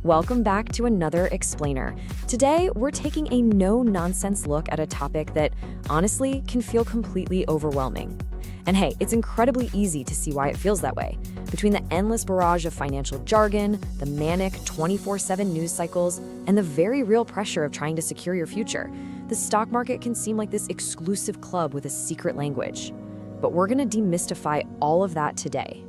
Welcome back to another Explainer. Today, we're taking a no-nonsense look at a topic that, honestly, can feel completely overwhelming. And hey, it's incredibly easy to see why it feels that way. Between the endless barrage of financial jargon, the manic 24/7 news cycles, and the very real pressure of trying to secure your future, the stock market can seem like this exclusive club with a secret language. But we're going to demystify all of that today.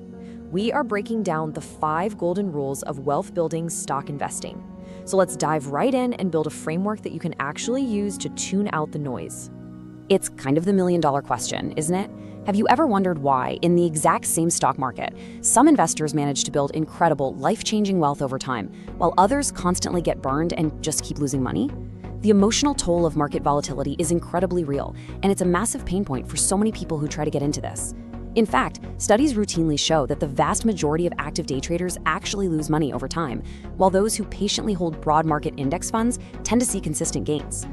We are breaking down the 5 golden rules of wealth-building stock investing. So let's dive right in and build a framework that you can actually use to tune out the noise. It's kind of the million-dollar question, isn't it? Have you ever wondered why, in the exact same stock market, some investors manage to build incredible, life-changing wealth over time, while others constantly get burned and just keep losing money? The emotional toll of market volatility is incredibly real, and it's a massive pain point for so many people who try to get into this. In fact, studies routinely show that the vast majority of active day traders actually lose money over time, while those who patiently hold broad market index funds tend to see consistent gains.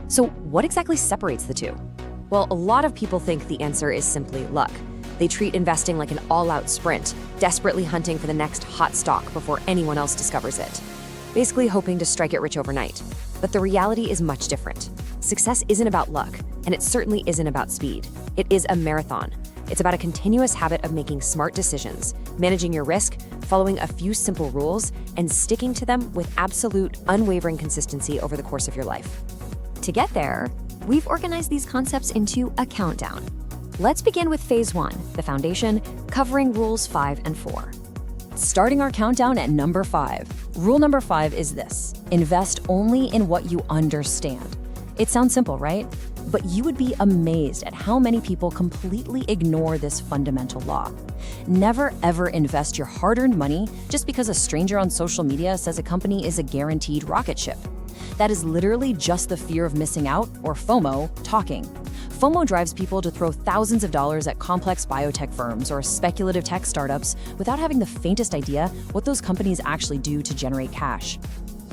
So what exactly separates the two? Well, a lot of people think the answer is simply luck. They treat investing like an all-out sprint, desperately hunting for the next hot stock before anyone else discovers it, basically hoping to strike it rich overnight. But the reality is much different. Success isn't about luck, and it certainly isn't about speed. It is a marathon. It's about a continuous habit of making smart decisions, managing your risk, following a few simple rules, and sticking to them with absolute, unwavering consistency over the course of your life. To get there, we've organized these concepts into a countdown. Let's begin with Phase 1, the foundation, covering Rules 5 and 4. Starting our countdown at number 5. Rule number 5 is this: invest only in what you understand. It sounds simple, right? But you would be amazed at how many people completely ignore this fundamental law. Never ever invest your hard-earned money just because a stranger on social media says a company is a guaranteed rocket ship. That is literally just the fear of missing out, or FOMO, talking. FOMO drives people to throw thousands of dollars at complex biotech firms or speculative tech startups without having the faintest idea what those companies actually do to generate cash.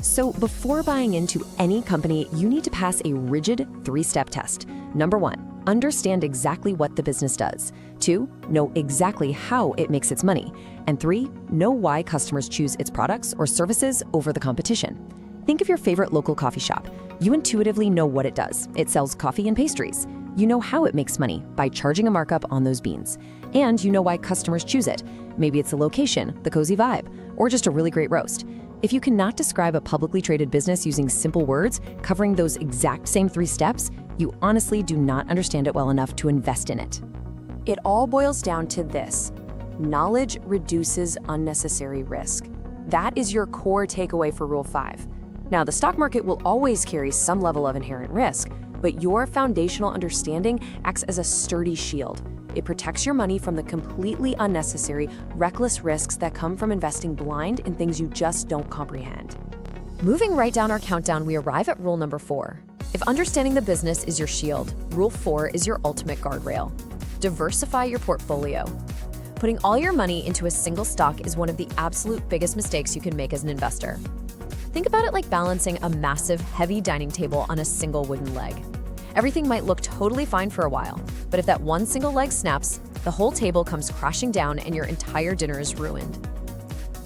So before buying into any company, you need to pass a rigid 3-step test. Number 1, understand exactly what the business does. 2, know exactly how it makes its money. And 3, know why customers choose its products or services over the competition. Think of your favorite local coffee shop. You intuitively know what it does. It sells coffee and pastries. You know how it makes money, by charging a markup on those beans. And you know why customers choose it. Maybe it's the location, the cozy vibe, or just a really great roast. If you cannot describe a publicly traded business using simple words covering those exact same 3 steps, you honestly do not understand it well enough to invest in it. It all boils down to this: knowledge reduces unnecessary risk. That is your core takeaway for Rule 5. Now, the stock market will always carry some level of inherent risk, but your foundational understanding acts as a sturdy shield. It protects your money from the completely unnecessary, reckless risks that come from investing blind in things you just don't comprehend. Moving right down our countdown, we arrive at rule number 4. If understanding the business is your shield, rule 4 is your ultimate guardrail. Diversify your portfolio. Putting all your money into a single stock is one of the absolute biggest mistakes you can make as an investor. Think about it like balancing a massive, heavy dining table on a single wooden leg. Everything might look totally fine for a while, but if that one single leg snaps, the whole table comes crashing down and your entire dinner is ruined.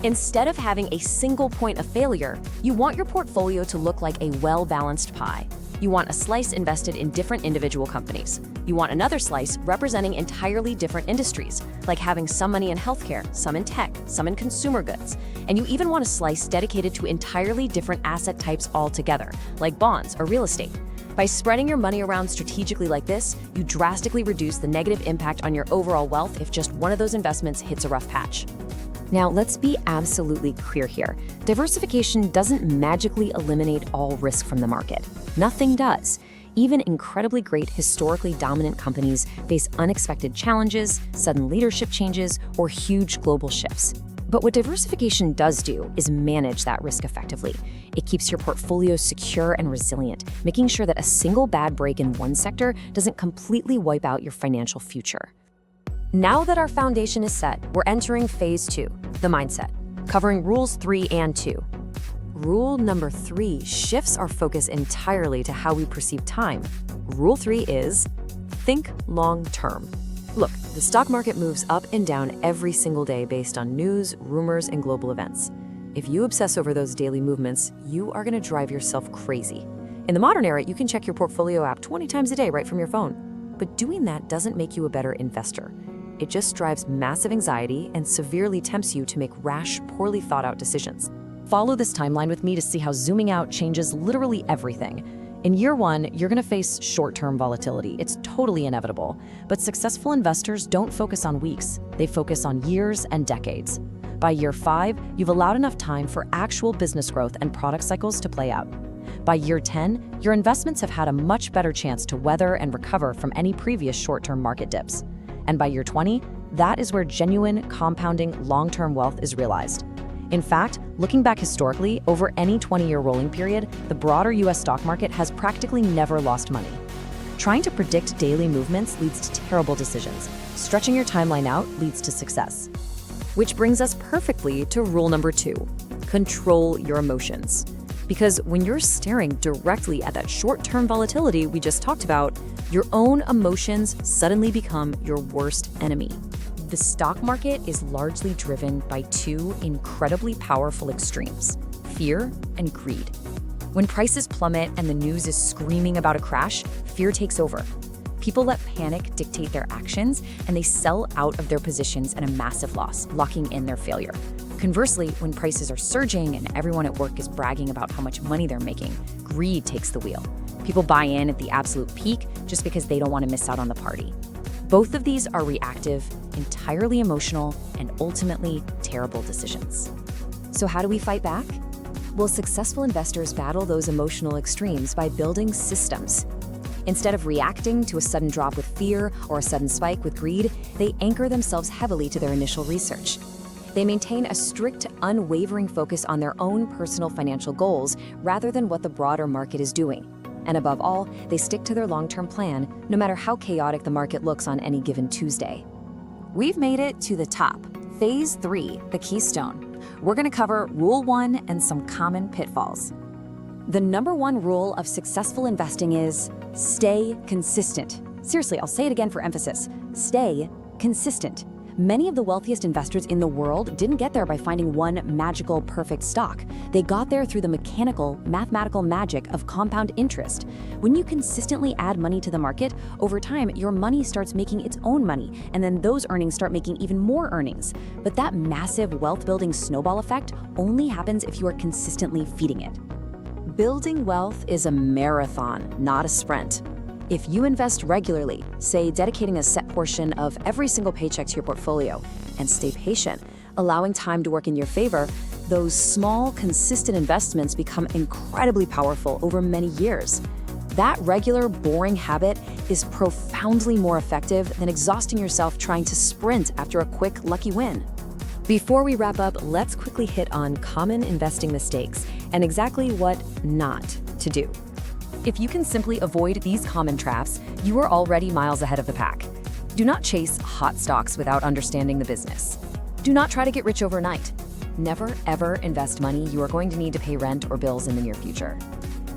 Instead of having a single point of failure, you want your portfolio to look like a well-balanced pie. You want a slice invested in different individual companies. You want another slice representing entirely different industries, like having some money in healthcare, some in tech, some in consumer goods. And you even want a slice dedicated to entirely different asset types altogether, like bonds or real estate. By spreading your money around strategically like this, you drastically reduce the negative impact on your overall wealth if just one of those investments hits a rough patch. Now, let's be absolutely clear here. Diversification doesn't magically eliminate all risk from the market. Nothing does. Even incredibly great, historically dominant companies face unexpected challenges, sudden leadership changes, or huge global shifts. But what diversification does do is manage that risk effectively. It keeps your portfolio secure and resilient, making sure that a single bad break in one sector doesn't completely wipe out your financial future. Now that our foundation is set, we're entering Phase 2, the mindset, covering Rules 3 and 2. Rule number 3 shifts our focus entirely to how we perceive time. Rule 3 is think long term. Look, the stock market moves up and down every single day based on news, rumors, and global events. If you obsess over those daily movements, you are going to drive yourself crazy. In the modern era, you can check your portfolio app 20 times a day right from your phone. But doing that doesn't make you a better investor. It just drives massive anxiety and severely tempts you to make rash, poorly thought out decisions. Follow this timeline with me to see how zooming out changes literally everything. In year one, you're going to face short-term volatility. It's totally inevitable. But successful investors don't focus on weeks. They focus on years and decades. By year 5, you've allowed enough time for actual business growth and product cycles to play out. By year 10, your investments have had a much better chance to weather and recover from any previous short-term market dips. And by year 20, that is where genuine, compounding, long-term wealth is realized. In fact, looking back historically, over any 20-year rolling period, the broader US stock market has practically never lost money. Trying to predict daily movements leads to terrible decisions. Stretching your timeline out leads to success. Which brings us perfectly to rule number 2, control your emotions. Because when you're staring directly at that short-term volatility we just talked about, your own emotions suddenly become your worst enemy. The stock market is largely driven by 2 incredibly powerful extremes, fear and greed. When prices plummet and the news is screaming about a crash, fear takes over. People let panic dictate their actions, and they sell out of their positions at a massive loss, locking in their failure. Conversely, when prices are surging and everyone at work is bragging about how much money they're making, greed takes the wheel. People buy in at the absolute peak just because they don't want to miss out on the party. Both of these are reactive, entirely emotional, and ultimately terrible decisions. So how do we fight back? Well, successful investors battle those emotional extremes by building systems. Instead of reacting to a sudden drop with fear or a sudden spike with greed, they anchor themselves heavily to their initial research. They maintain a strict, unwavering focus on their own personal financial goals rather than what the broader market is doing. And above all, they stick to their long-term plan, no matter how chaotic the market looks on any given Tuesday. We've made it to the top. Phase 3, the keystone. We're going to cover Rule 1 and some common pitfalls. The number 1 rule of successful investing is stay consistent. Seriously, I'll say it again for emphasis. Stay consistent. Many of the wealthiest investors in the world didn't get there by finding one magical, perfect stock. They got there through the mechanical, mathematical magic of compound interest. When you consistently add money to the market, over time, your money starts making its own money, and then those earnings start making even more earnings. But that massive wealth-building snowball effect only happens if you are consistently feeding it. Building wealth is a marathon, not a sprint. If you invest regularly, say dedicating a set portion of every single paycheck to your portfolio, and stay patient, allowing time to work in your favor, those small, consistent investments become incredibly powerful over many years. That regular, boring habit is profoundly more effective than exhausting yourself trying to sprint after a quick, lucky win. Before we wrap up, let's quickly hit on common investing mistakes and exactly what not to do. If you can simply avoid these common traps, you are already miles ahead of the pack. Do not chase hot stocks without understanding the business. Do not try to get rich overnight. Never, ever invest money you are going to need to pay rent or bills in the near future.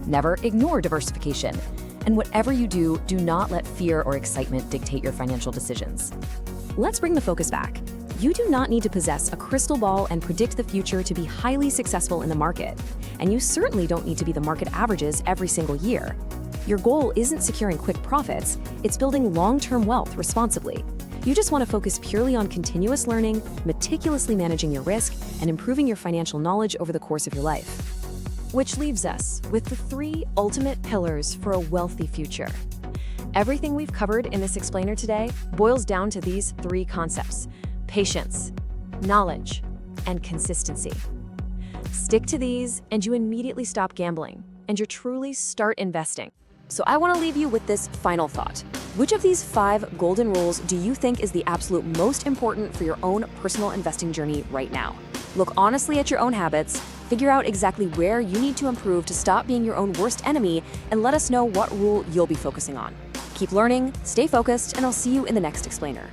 Never ignore diversification. And whatever you do, do not let fear or excitement dictate your financial decisions. Let's bring the focus back. You do not need to possess a crystal ball and predict the future to be highly successful in the market. And you certainly don't need to be the market averages every single year. Your goal isn't securing quick profits, it's building long-term wealth responsibly. You just want to focus purely on continuous learning, meticulously managing your risk, and improving your financial knowledge over the course of your life. Which leaves us with the 3 ultimate pillars for a wealthy future. Everything we've covered in this explainer today boils down to these 3 concepts: patience, knowledge, and consistency. Stick to these and you immediately stop gambling and you truly start investing. So I want to leave you with this final thought. Which of these 5 golden rules do you think is the absolute most important for your own personal investing journey right now? Look honestly at your own habits, figure out exactly where you need to improve to stop being your own worst enemy, and let us know what rule you'll be focusing on. Keep learning, stay focused, and I'll see you in the next explainer.